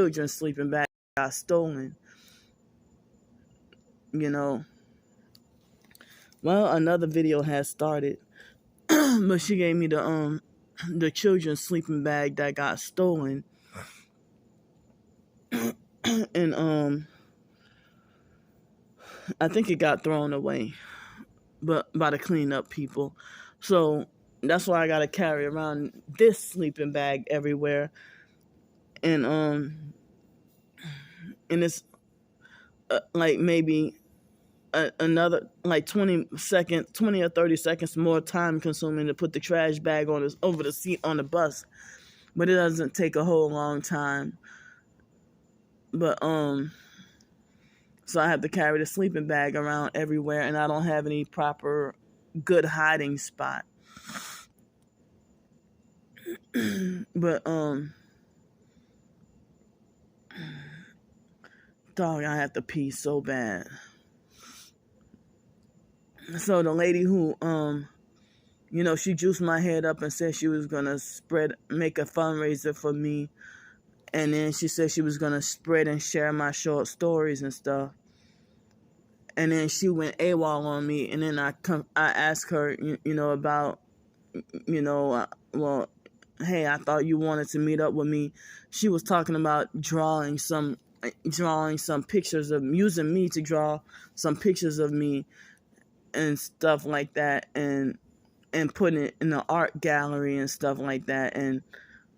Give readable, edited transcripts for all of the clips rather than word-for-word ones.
children's sleeping bag got stolen, you know. Well, another video has started, but she gave me the children's sleeping bag that got stolen, and I think it got thrown away, but by the cleanup people. So that's why I gotta carry around this sleeping bag everywhere, and it's like maybe another like 20 or 30 seconds more time consuming to put the trash bag on over the seat on the bus, but it doesn't take a whole long time. But so I have to carry the sleeping bag around everywhere, and I don't have any proper good hiding spot. But dog, I have to pee so bad. So the lady who she juiced my head up and said she was gonna make a fundraiser for me, and then she said she was gonna spread and share my short stories and stuff. And then she went AWOL on me, and then I asked her, about, well, hey, I thought you wanted to meet up with me. She was talking about drawing some pictures of using me to draw some pictures of me and stuff like that, and putting it in the art gallery and stuff like that. And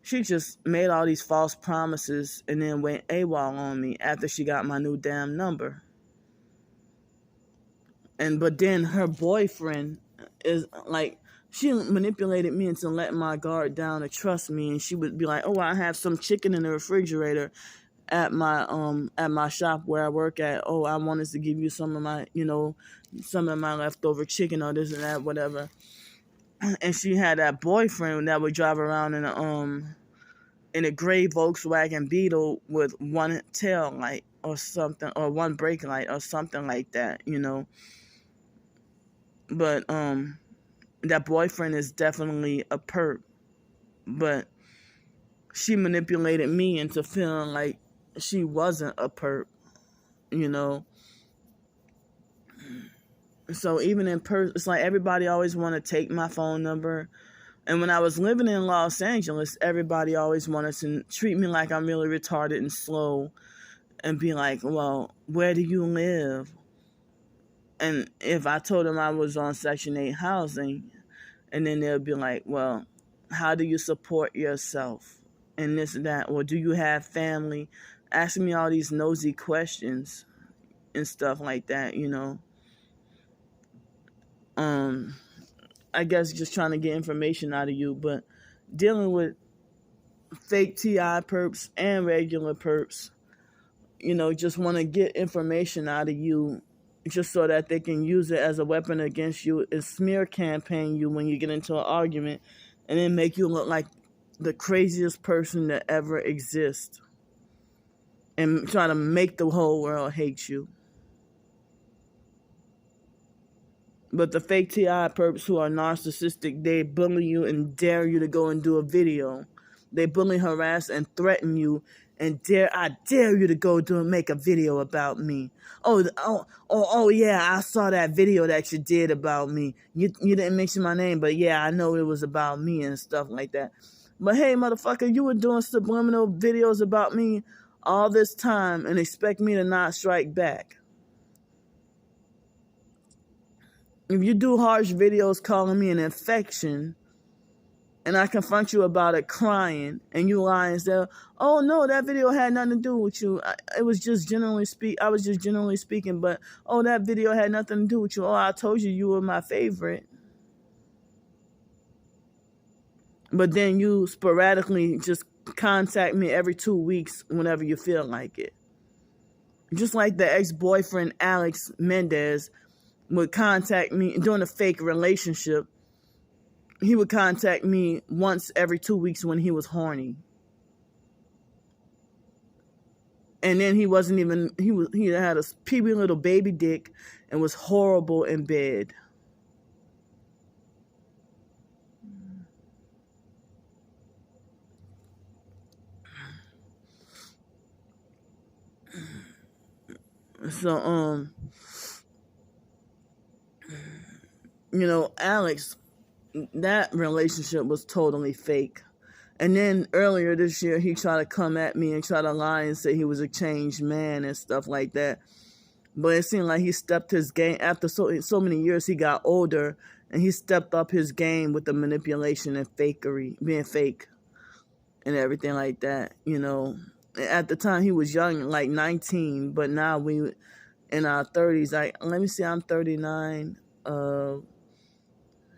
she just made all these false promises and then went AWOL on me after she got my new damn number. But then her boyfriend is like, she manipulated me into letting my guard down to trust me, and she would be like, oh, I have some chicken in the refrigerator at my shop where I work at. Oh, I wanted to give you some of my leftover chicken or this and that, whatever. And she had that boyfriend that would drive around in a gray Volkswagen Beetle with one tail light or something, or one brake light or something like that, But that boyfriend is definitely a perp. But she manipulated me into feeling like she wasn't a perp, So even in person, it's like everybody always want to take my phone number. And when I was living in Los Angeles, everybody always wanted to treat me like I'm really retarded and slow and be like, well, where do you live? And if I told them I was on Section 8 housing, and then they'll be like, well, how do you support yourself? And this and that. Or do you have family? Asking me all these nosy questions and stuff like that, I guess just trying to get information out of you. But dealing with fake TI perps and regular perps, just want to get information out of you just so that they can use it as a weapon against you, and smear campaign you when you get into an argument, and then make you look like the craziest person that ever exists, and try to make the whole world hate you. But the fake TI perps who are narcissistic, they bully you and dare you to go and do a video. They bully, harass, and threaten you, and I dare you to go make a video about me. Oh yeah, I saw that video that you did about me. You didn't mention my name, but yeah, I know it was about me and stuff like that. But hey, motherfucker, you were doing subliminal videos about me all this time and expect me to not strike back. If you do harsh videos calling me an infection, and I confront you about it crying, and you lie and say, oh no, that video had nothing to do with you. I was just generally speaking, but oh, that video had nothing to do with you. Oh, I told you were my favorite. But then you sporadically just contact me every 2 weeks whenever you feel like it. Just like the ex-boyfriend Alex Mendez would contact me during a fake relationship. He would contact me once every 2 weeks when he was horny. And then he had a peepy little baby dick and was horrible in bed. So, Alex, that relationship was totally fake. And then earlier this year, he tried to come at me and try to lie and say he was a changed man and stuff like that. But it seemed like he stepped his game after so many years. He got older and he stepped up his game with the manipulation and fakery, being fake and everything like that. At the time he was young, like 19, but now we in our 30s. Let me see, I'm 39.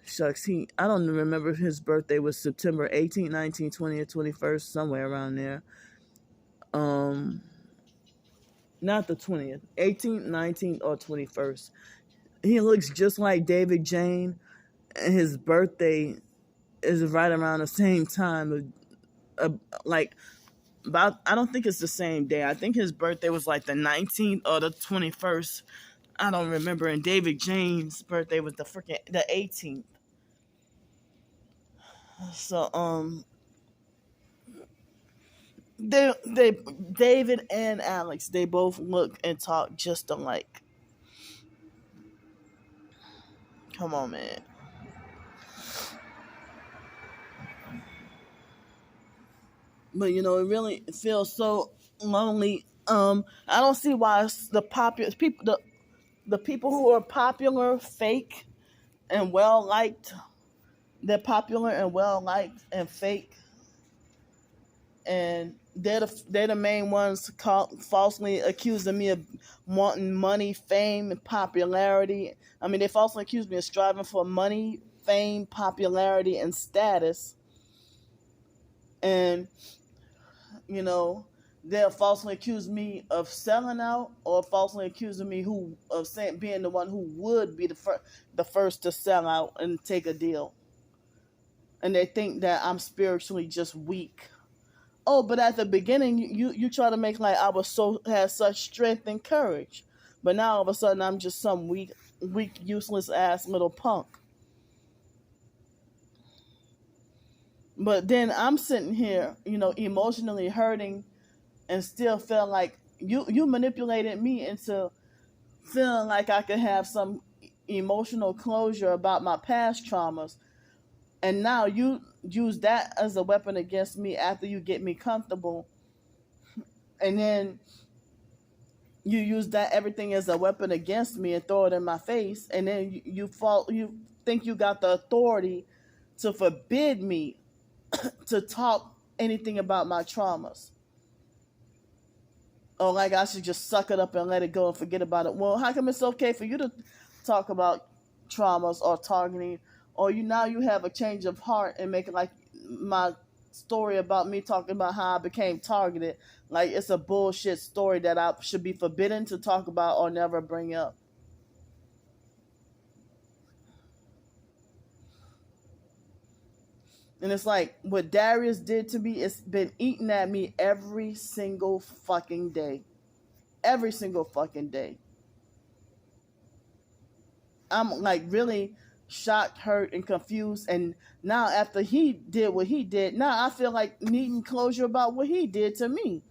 Shucks, I don't remember if his birthday was September 18th, 19th, 20th, 21st, somewhere around there. Not the 20th, 18th, 19th, or 21st. He looks just like David Jane, and his birthday is right around the same time. Like, about, I don't think it's the same day. I think his birthday was like the 19th or the 21st. I don't remember. And David Jane's birthday was the 18th. So they David and Alex, they both look and talk just alike. Come on, man. But it really feels so lonely. I don't see why the popular people, the people who are popular, fake, and well liked, they're popular and well liked and fake, and they're the main ones falsely accusing me of wanting money, fame, and popularity. I mean, they falsely accuse me of striving for money, fame, popularity, and status. And they'll falsely accuse me of selling out, or falsely accusing me of being the one who would be the first to sell out and take a deal. And they think that I'm spiritually just weak. Oh, but at the beginning, you try to make like I had such strength and courage, but now all of a sudden I'm just some weak, useless ass little punk. But then I'm sitting here, emotionally hurting, and still feel like you manipulated me into feeling like I could have some emotional closure about my past traumas. And now you use that as a weapon against me after you get me comfortable. And then you use that everything as a weapon against me and throw it in my face. And then you think you got the authority to forbid me to talk anything about my traumas. Or like I should just suck it up and let it go and forget about it. Well, how come it's okay for you to talk about traumas or targeting, or you have a change of heart and make it like my story about me talking about how I became targeted, like it's a bullshit story that I should be forbidden to talk about or never bring up. And it's like what Darius did to me, it's been eating at me every single fucking day. Every single fucking day. I'm like really shocked, hurt, and confused. And now after he did what he did, now I feel like needing closure about what he did to me.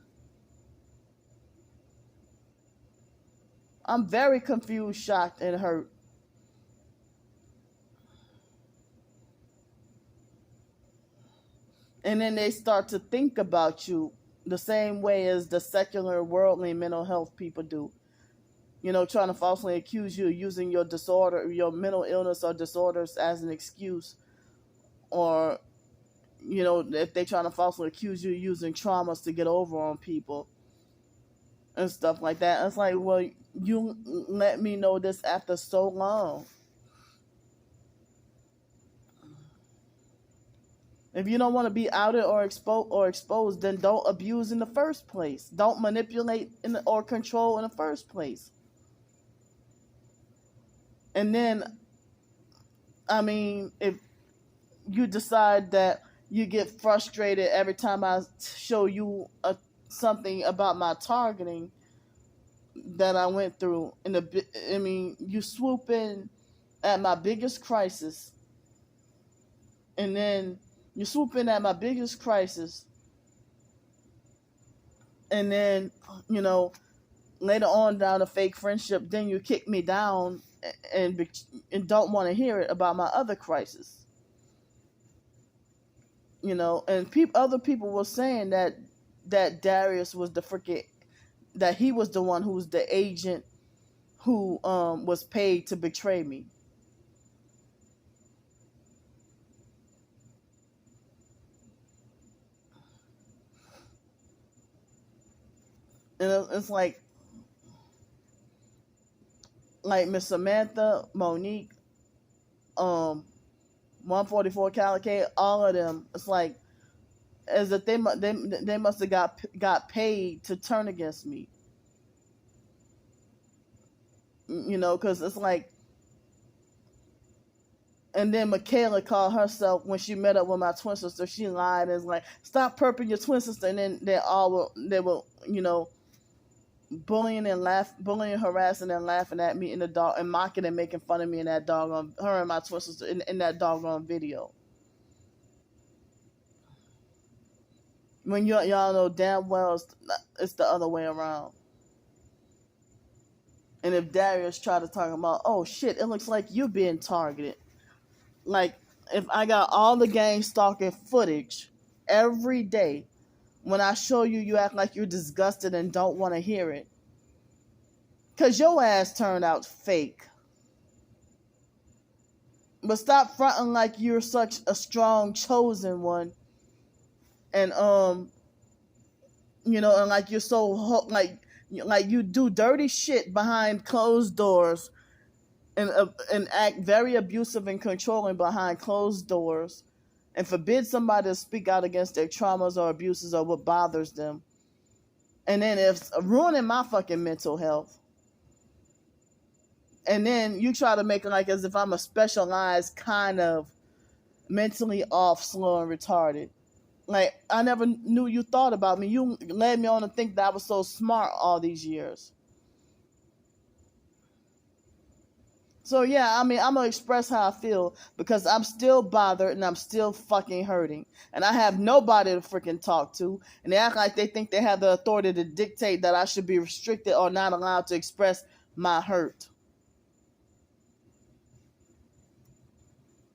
I'm very confused, shocked, and hurt. And then they start to think about you the same way as the secular, worldly mental health people do. Trying to falsely accuse you of using your disorder, your mental illness or disorders as an excuse. Or, if they're trying to falsely accuse you of using traumas to get over on people and stuff like that. And it's like, well, you let me know this after so long. If you don't want to be outed or exposed, then don't abuse in the first place. Don't manipulate or control in the first place. And then, I mean, if you decide that you get frustrated every time I show you something about my targeting that I went through, you swoop in at my biggest crisis, and then you swoop in at my biggest crisis, and then later on down a fake friendship, then you kick me down and and don't want to hear it about my other crisis. And other people were saying that Darius was the freaking, that he was the one who was the agent who was paid to betray me. And it's like Miss Samantha, Monique, 144 Calicade, all of them. It's like as if they must have got paid to turn against me. Because it's like, and then Michaela called herself when she met up with my twin sister. She lied and was like, "Stop perping your twin sister." And then they were bullying, harassing, and laughing at me in the dog, and mocking and making fun of me in that doggone, her and my twin sister in that doggone video. When y'all know damn well it's the other way around. And if Darius tried to talk about, oh shit, it looks like you being targeted. Like, if I got all the gang stalking footage every day, when I show you, you act like you're disgusted and don't want to hear it. Because your ass turned out fake. But stop fronting like you're such a strong, chosen one. And, and like you're so, like you do dirty shit behind closed doors and act very abusive and controlling behind closed doors and forbid somebody to speak out against their traumas or abuses or what bothers them. And then it's ruining my fucking mental health. And then you try to make it like as if I'm a specialized kind of mentally off, slow, and retarded. Like, I never knew you thought about me. You led me on to think that I was so smart all these years. So, yeah, I mean, I'm going to express how I feel because I'm still bothered and I'm still fucking hurting. And I have nobody to freaking talk to. And they act like they think they have the authority to dictate that I should be restricted or not allowed to express my hurt.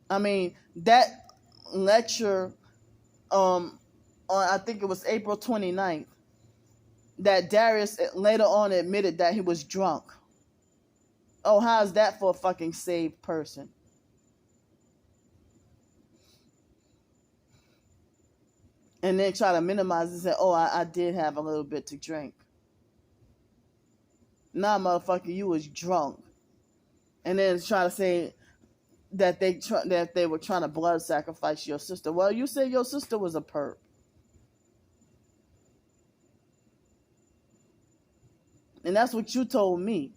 I mean, that lecture on, I think it was April 29th, that Darius later on admitted that he was drunk. Oh, how's that for a fucking saved person? And then try to minimize it and say, oh, I did have a little bit to drink. Nah, motherfucker, you was drunk. And then try to say that they were trying to blood sacrifice your sister. Well, you said your sister was a perp. And that's what you told me.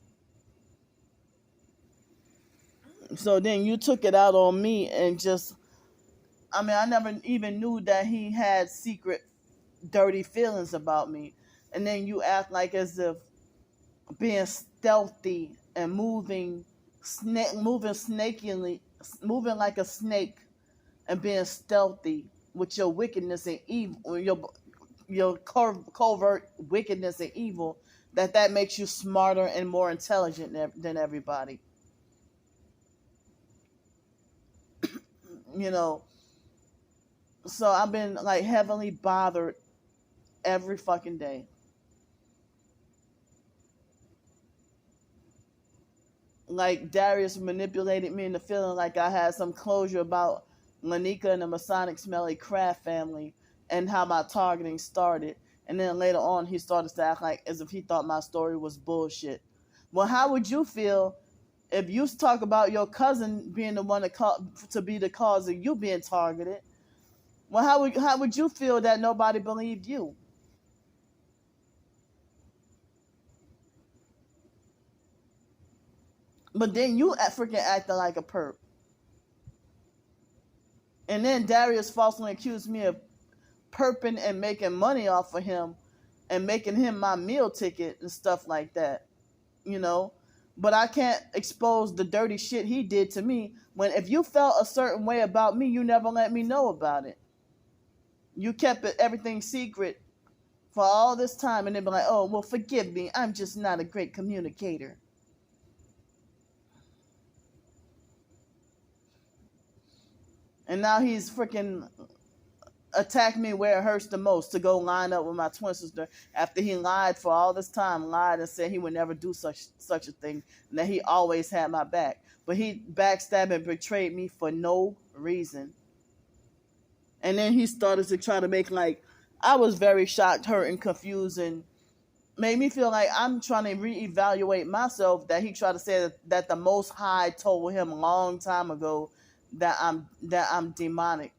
So then you took it out on me and just, I mean, I never even knew that he had secret dirty feelings about me. And then you act like as if being stealthy and moving snakily, moving like a snake and being stealthy with your wickedness and evil, your covert wickedness and evil, that makes you smarter and more intelligent than everybody. So I've been like heavily bothered every fucking day. Like Darius manipulated me into feeling like I had some closure about Lanika and the Masonic Smelly Craft family and how my targeting started. And then later on, he started to act like as if he thought my story was bullshit. Well, how would you feel if you talk about your cousin being the one to be the cause of you being targeted? Well, how would you feel that nobody believed you? But then you freaking acting like a perp. And then Darius falsely accused me of perping and making money off of him and making him my meal ticket and stuff like that. But I can't expose the dirty shit he did to me when if you felt a certain way about me, you never let me know about it. You kept everything secret for all this time, and then be like, oh, well, forgive me, I'm just not a great communicator. And now he's freaking attacked me where it hurts the most, to go line up with my twin sister after he lied for all this time, lied and said he would never do such a thing, and that he always had my back. But he backstabbed and betrayed me for no reason. And then he started to try to make like I was very shocked, hurt, and confused, and made me feel like I'm trying to reevaluate myself. That he tried to say that the Most High told him a long time ago that I'm demonic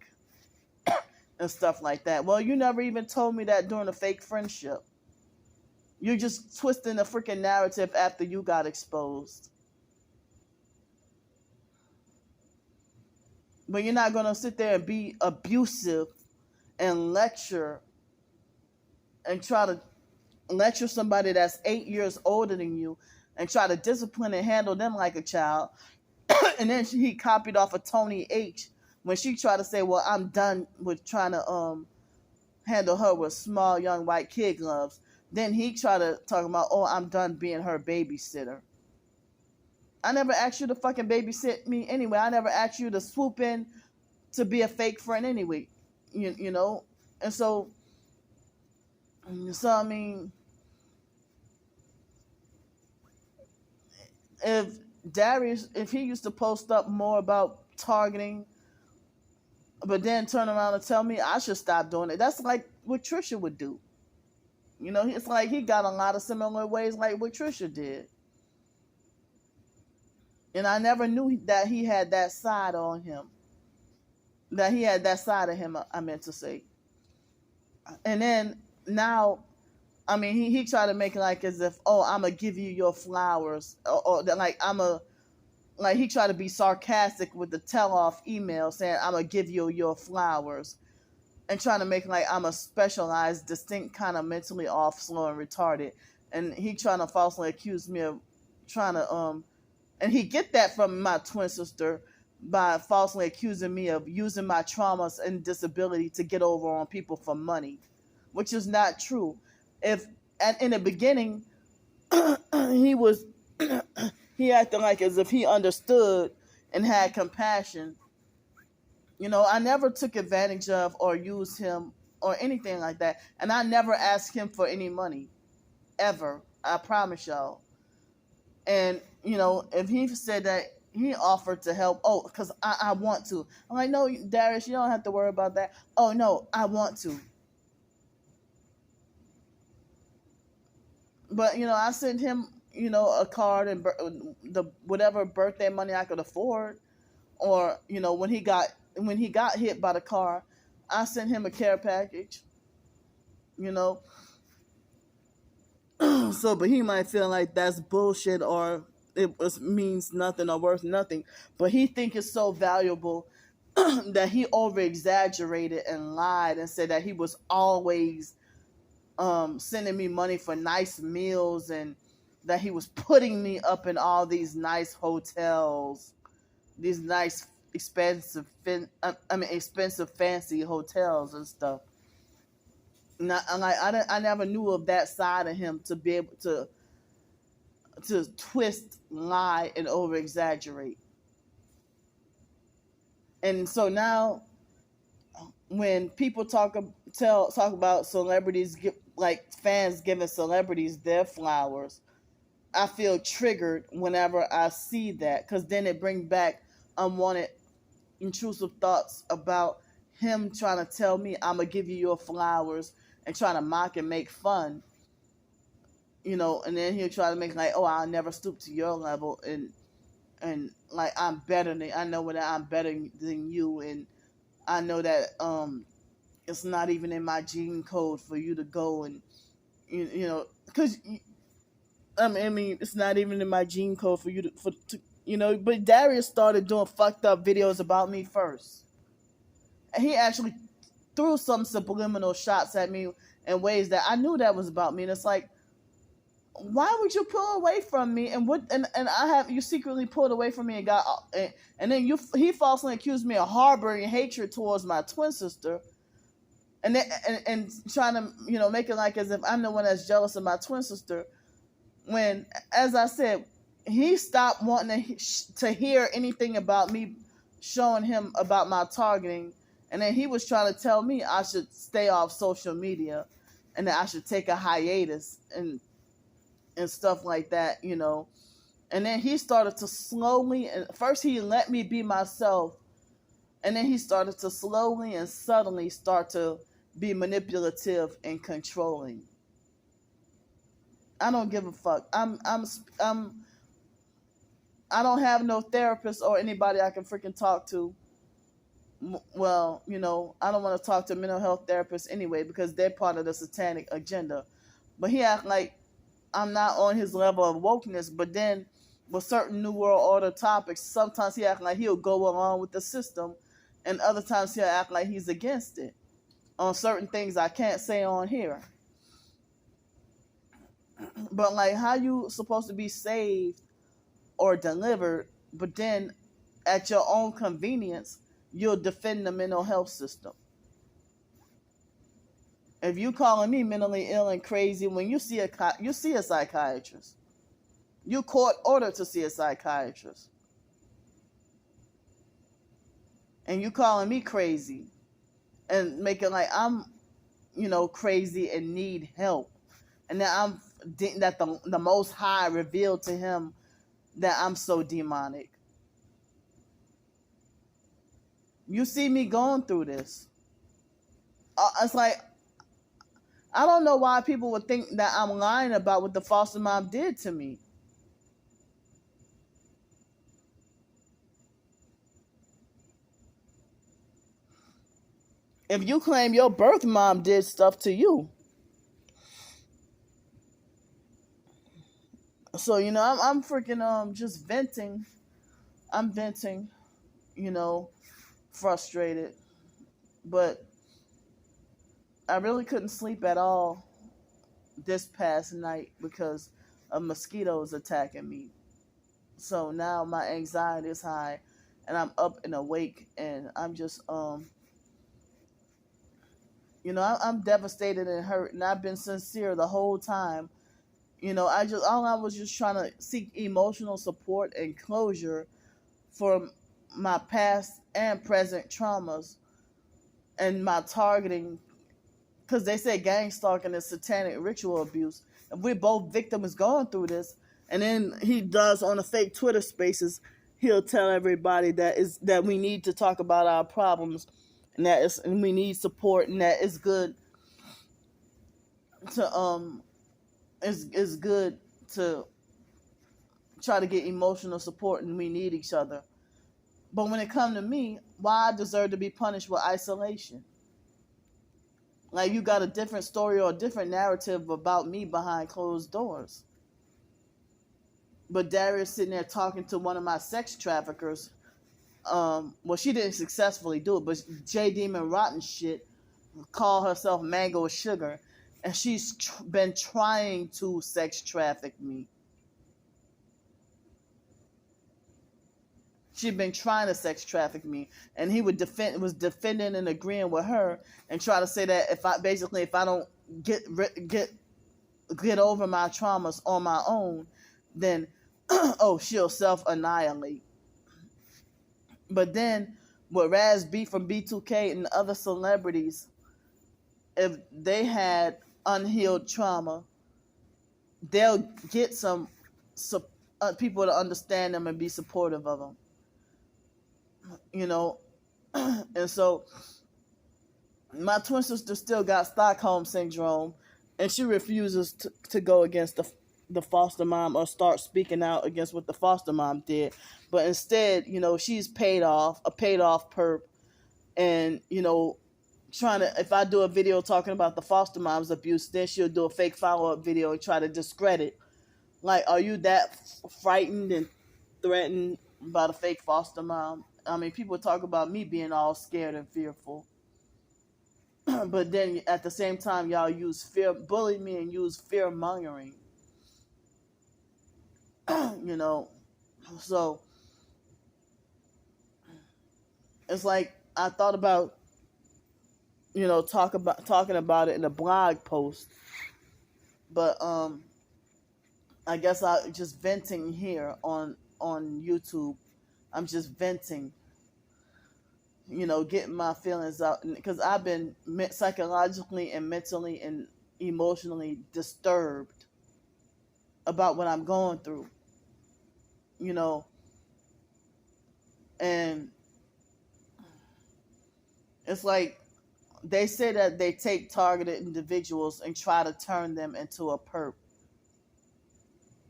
and stuff like that. Well, you never even told me that during a fake friendship. You're just twisting the freaking narrative after you got exposed. But you're not going to sit there and be abusive and lecture and try to lecture somebody that's 8 years older than you and try to discipline and handle them like a child. And then he copied off of Tony H when she tried to say, well, I'm done with trying to handle her with small young white kid gloves. Then he tried to talk about, oh, I'm done being her babysitter. I never asked you to fucking babysit me anyway. I never asked you to swoop in to be a fake friend anyway. You know? And so I mean, if Darius, if he used to post up more about targeting, but then turn around and tell me I should stop doing it, that's like what Trisha would do. You know, it's like he got a lot of similar ways like what Trisha did. And I never knew that he had that side on him. That he had that side of him, I meant to say. And then now, I mean, he tried to make it like as if, oh, I'm going to give you your flowers. Or like he tried to be sarcastic with the tell-off email saying, I'm going to give you your flowers. And trying to make like I'm a specialized, distinct kind of mentally off, slow, and retarded. And he trying to falsely accuse me of trying to, and he get that from my twin sister by falsely accusing me of using my traumas and disability to get over on people for money, which is not true. In the beginning, he acted like as if he understood and had compassion. You know, I never took advantage of or used him or anything like that. And I never asked him for any money, ever. I promise y'all. And, you know, if he said that he offered to help, oh, because I want to. I'm like, no, Darius, you don't have to worry about that. Oh, no, I want to. But, you know, I sent him, you know, a card and the whatever birthday money I could afford. Or, you know, when he got hit by the car, I sent him a care package, you know. So, but he might feel like that's bullshit or means nothing or worth nothing. But he think it's so valuable that he over-exaggerated and lied and said that he was always sending me money for nice meals and that he was putting me up in all these nice hotels, these nice expensive fancy hotels and stuff. I never knew of that side of him to be able to twist, lie, and over exaggerate. And so now, when people talk about celebrities, like fans giving celebrities their flowers, I feel triggered whenever I see that, because then it brings back unwanted, intrusive thoughts about him trying to tell me I'm gonna give you your flowers and trying to mock and make fun, you know, and then he'll try to make like, oh, I'll never stoop to your level, and like I'm better than, I know that I'm better than you, and I know that it's not even in my gene code for you to go and you know, because I mean it's not even in my gene code for you to you know. But Darius started doing fucked up videos about me first, and he actually threw some subliminal shots at me in ways that I knew that was about me. And it's like, why would you pull away from me? And I have you secretly pulled away from me and then he falsely accused me of harboring hatred towards my twin sister. and then, and trying to, make it like as if I'm the one that's jealous of my twin sister. When, as I said, he stopped wanting to hear anything about me showing him about my targeting, and then he was trying to tell me I should stay off social media, and that I should take a hiatus and stuff like that, And then he started to slowly, and first he let me be myself, and then he started to slowly and subtly start to be manipulative and controlling. I don't give a fuck. I don't have no therapist or anybody I can freaking talk to. Well, I don't want to talk to mental health therapists anyway because they're part of the satanic agenda. But he act like I'm not on his level of wokeness. But then with certain New World Order topics, sometimes he act like he'll go along with the system, and other times he'll act like he's against it on certain things I can't say on here. But like, how you supposed to be saved or delivered, but then at your own convenience, you'll defend the mental health system? If you calling me mentally ill and crazy when you see a psychiatrist, you court ordered to see a psychiatrist, and you calling me crazy and making like I'm, crazy and need help, and that the Most High revealed to him that I'm so demonic. You see me going through this. It's like, I don't know why people would think that I'm lying about what the foster mom did to me. If you claim your birth mom did stuff to you. So, I'm freaking just venting. I'm venting, frustrated. But I really couldn't sleep at all this past night because of mosquitoes attacking me. So now my anxiety is high, and I'm up and awake, and I'm just I'm devastated and hurt, and I've been sincere the whole time. I was just trying to seek emotional support and closure for my past and present traumas and my targeting, because they say gang stalking is satanic ritual abuse. If we're both victims going through this, and then he does on the fake Twitter spaces, he'll tell everybody that we need to talk about our problems, and we need support, and that it's good to it's good to try to get emotional support, and we need each other. But when it comes to me, why I deserve to be punished with isolation? Like, you got a different story or a different narrative about me behind closed doors. But Darius sitting there talking to one of my sex traffickers. Well, she didn't successfully do it, but J Demon Rotten shit called herself Mango Sugar, and she's been trying to sex traffic me. She'd been trying to sex traffic me, and he was defending and agreeing with her, and try to say that if I don't get over my traumas on my own, then she'll self-annihilate. But then with Raz B from B2K and other celebrities, if they had unhealed trauma, they'll get some people to understand them and be supportive of them. And so my twin sister still got Stockholm syndrome, and she refuses to go against the foster mom or start speaking out against what the foster mom did. But instead, she's a paid off perp, and trying to, if I do a video talking about the foster mom's abuse, then she'll do a fake follow-up video and try to discredit. Like, are you that frightened and threatened by the fake foster mom? I mean, people talk about me being all scared and fearful. But then at the same time, y'all bully me and use fear-mongering. So it's like, I thought about talking about it in a blog post. But I guess I just venting here on YouTube. I'm just venting, getting my feelings out because I've been psychologically and mentally and emotionally disturbed about what I'm going through, you know, and it's like they say that they take targeted individuals and try to turn them into a perp.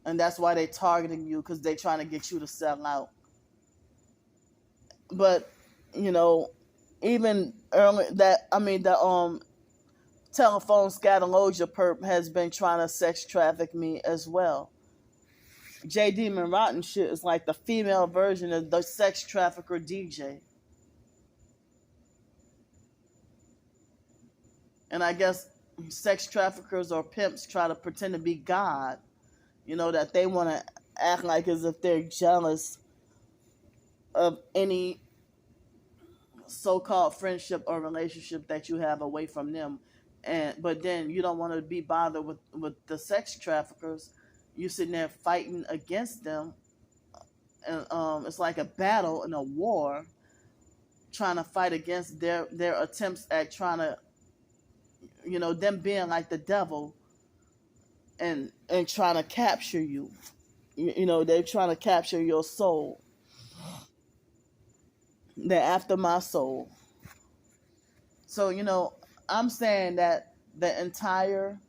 And that's why they're targeting you, because they're trying to get you to sell out. But, even early the telephone scatologia perp has been trying to sex traffic me as well. J. Demon Rotten shit is like the female version of the sex trafficker DJ. And I guess sex traffickers or pimps try to pretend to be God, that they want to act like as if they're jealous of any so-called friendship or relationship that you have away from them. But then you don't want to be bothered with the sex traffickers. You're sitting there fighting against them. And it's like a battle and a war, trying to fight against their attempts at trying to, them being like the devil and trying to capture you. They're trying to capture your soul. They're after my soul. So, I'm saying that the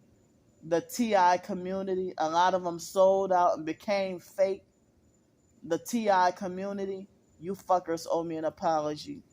TI community, a lot of them sold out and became fake. The TI community, you fuckers owe me an apology.